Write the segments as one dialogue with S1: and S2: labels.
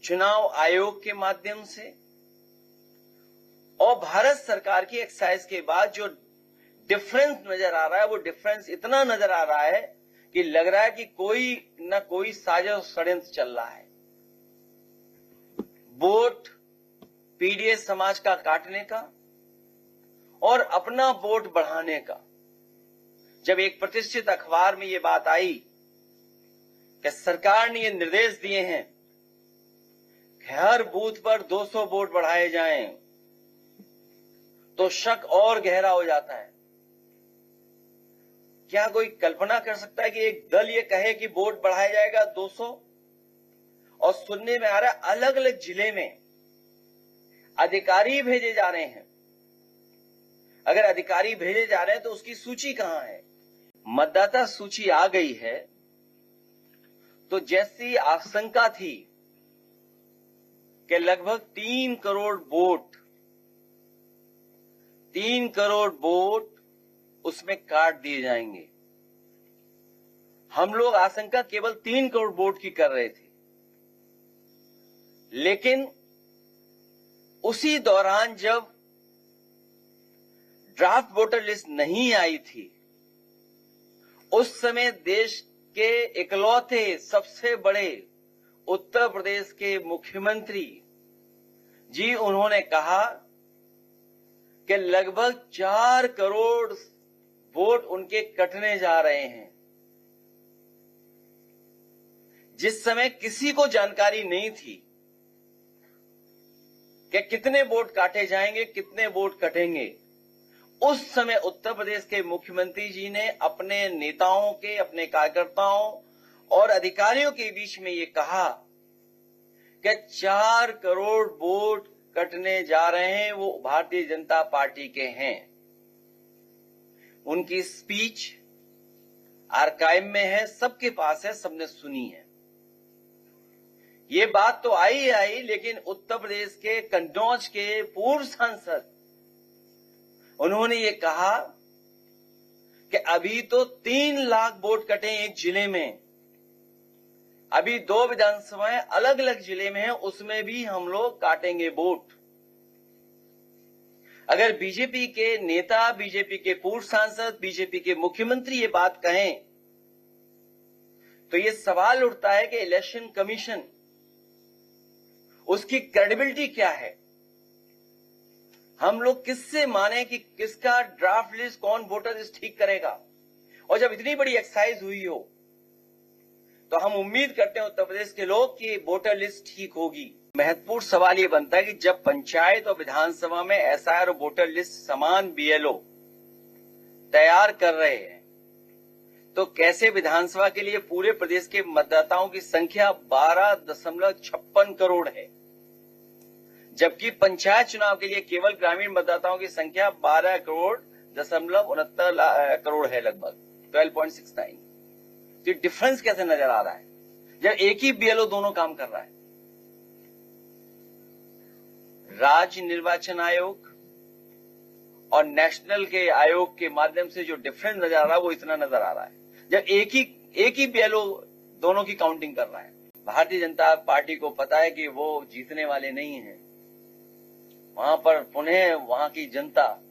S1: चुनाव आयोग के माध्यम से और भारत सरकार की एक्सरसाइज के बाद जो डिफरेंस नजर आ रहा है, वो डिफरेंस इतना नजर आ रहा है कि लग रहा है कि कोई न कोई साजिश षड्यंत्र चल रहा है। वोट पीडीएस समाज का काटने का और अपना वोट बढ़ाने का। जब एक प्रतिष्ठित अखबार में ये बात आई कि सरकार ने ये निर्देश दिए हैं कि हर बूथ पर 200 वोट बढ़ाए जाएं, तो शक और गहरा हो जाता है। क्या कोई कल्पना कर सकता है कि एक दल ये कहे कि वोट बढ़ाया जाएगा 200, और सुनने में आ रहा है अलग अलग जिले में अधिकारी भेजे जा रहे हैं। अगर अधिकारी भेजे जा रहे हैं तो उसकी सूची कहां है? मतदाता सूची आ गई है तो जैसी आशंका थी कि लगभग 3 करोड़ वोट उसमें काट दिए जाएंगे। हम लोग आशंका केवल 3 करोड़ वोट की कर रहे थे, लेकिन उसी दौरान जब ड्राफ्ट वोटर लिस्ट नहीं आई थी, उस समय देश के इकलौते सबसे बड़े उत्तर प्रदेश के मुख्यमंत्री जी, उन्होंने कहा कि लगभग 4 करोड़ वोट उनके कटने जा रहे हैं। जिस समय किसी को जानकारी नहीं थी कि कितने वोट काटे जाएंगे, कितने वोट कटेंगे, उस समय उत्तर प्रदेश के मुख्यमंत्री जी ने अपने नेताओं के, अपने कार्यकर्ताओं और अधिकारियों के बीच में ये कहा कि 4 करोड़ वोट कटने जा रहे हैं, वो भारतीय जनता पार्टी के हैं। उनकी स्पीच आर्काइव में है, सबके पास है, सबने सुनी है। ये बात तो आई, लेकिन उत्तर प्रदेश के कन्नौज के पूर्व सांसद, उन्होंने ये कहा कि अभी तो 3 लाख वोट कटे एक जिले में, अभी 2 विधानसभाएं अलग अलग जिले में हैं, उसमें भी हम लोग काटेंगे वोट। अगर बीजेपी के नेता, बीजेपी के पूर्व सांसद, बीजेपी के मुख्यमंत्री ये बात कहें, तो ये सवाल उठता है कि इलेक्शन कमीशन, उसकी क्रेडिबिलिटी क्या है? हम लोग किससे माने कि किसका ड्राफ्ट लिस्ट, कौन वोटर लिस्ट ठीक करेगा? और जब इतनी बड़ी एक्सरसाइज हुई हो, तो हम उम्मीद करते हैं उत्तर प्रदेश के लोग कि वोटर लिस्ट ठीक होगी। महत्वपूर्ण सवाल ये बनता है कि जब पंचायत और विधानसभा में एसआईआर और वोटर लिस्ट समान बीएलओ तैयार कर रहे हैं, तो कैसे विधानसभा के लिए पूरे प्रदेश के मतदाताओं की संख्या 12.56 करोड़ है, जबकि पंचायत चुनाव के लिए केवल ग्रामीण मतदाताओं की संख्या 12.69 करोड़ है, लगभग 12.69। तो डिफरेंस कैसे नजर आ रहा है जब एक ही बीएलओ दोनों काम कर रहा है? राज्य निर्वाचन आयोग और नेशनल के आयोग के माध्यम से जो डिफरेंस नजर आ रहा है, वो इतना नजर आ रहा है जब एक ही बीएलओ दोनों की काउंटिंग कर रहा है। भारतीय जनता पार्टी को पता है कि वो जीतने वाले नहीं हैं। वहां पर पुनः वहां की जनता,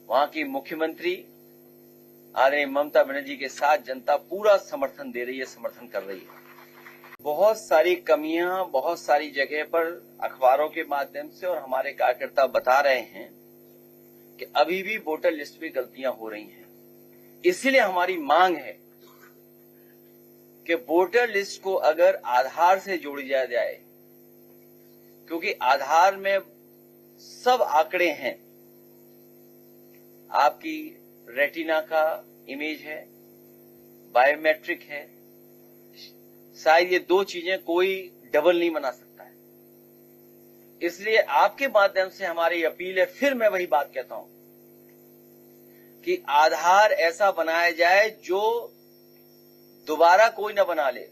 S1: वहां की मुख्यमंत्री आदरणीय ममता बनर्जी के साथ जनता पूरा समर्थन दे रही है, समर्थन कर रही है। बहुत सारी कमियां बहुत सारी जगह पर अखबारों के माध्यम से और हमारे कार्यकर्ता बता रहे हैं कि अभी भी वोटर लिस्ट में गलतियां हो रही हैं। इसीलिए हमारी मांग है कि वोटर लिस्ट को अगर आधार से जोड़ी जाए, क्योंकि आधार में सब आंकड़े हैं, आपकी रेटिना का इमेज है, बायोमेट्रिक है, शायद ये 2 चीजें कोई डबल नहीं बना सकता है। इसलिए आपके माध्यम से हमारी अपील है, फिर मैं वही बात कहता हूं कि आधार ऐसा बनाया जाए जो दोबारा कोई ना बना ले।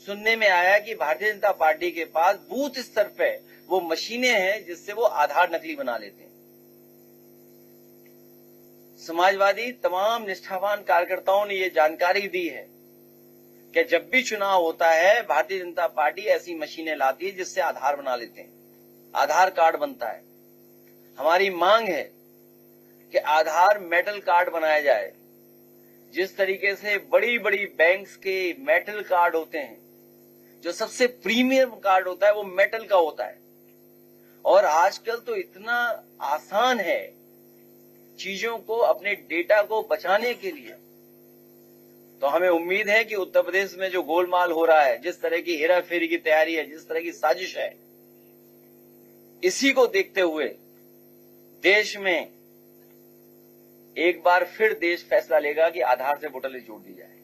S1: सुनने में आया कि भारतीय जनता पार्टी के पास बूथ स्तर पे वो मशीनें हैं जिससे वो आधार नकली बना लेते हैं। समाजवादी तमाम निष्ठावान कार्यकर्ताओं ने ये जानकारी दी है कि जब भी चुनाव होता है भारतीय जनता पार्टी ऐसी मशीनें लाती है जिससे आधार बना लेते हैं, आधार कार्ड बनता है। हमारी मांग है कि आधार मेटल कार्ड बनाया जाए। जिस तरीके से बड़ी बड़ी बैंक्स के मेटल कार्ड होते हैं, जो सबसे प्रीमियम कार्ड होता है वो मेटल का होता है। और आजकल तो इतना आसान है चीजों को, अपने डेटा को बचाने के लिए। तो हमें उम्मीद है कि उत्तर प्रदेश में जो गोलमाल हो रहा है, जिस तरह की हेराफेरी की तैयारी है, जिस तरह की साजिश है, इसी को देखते हुए देश में एक बार फिर देश फैसला लेगा कि आधार से वोटर लिस्ट जोड़ दी जाए।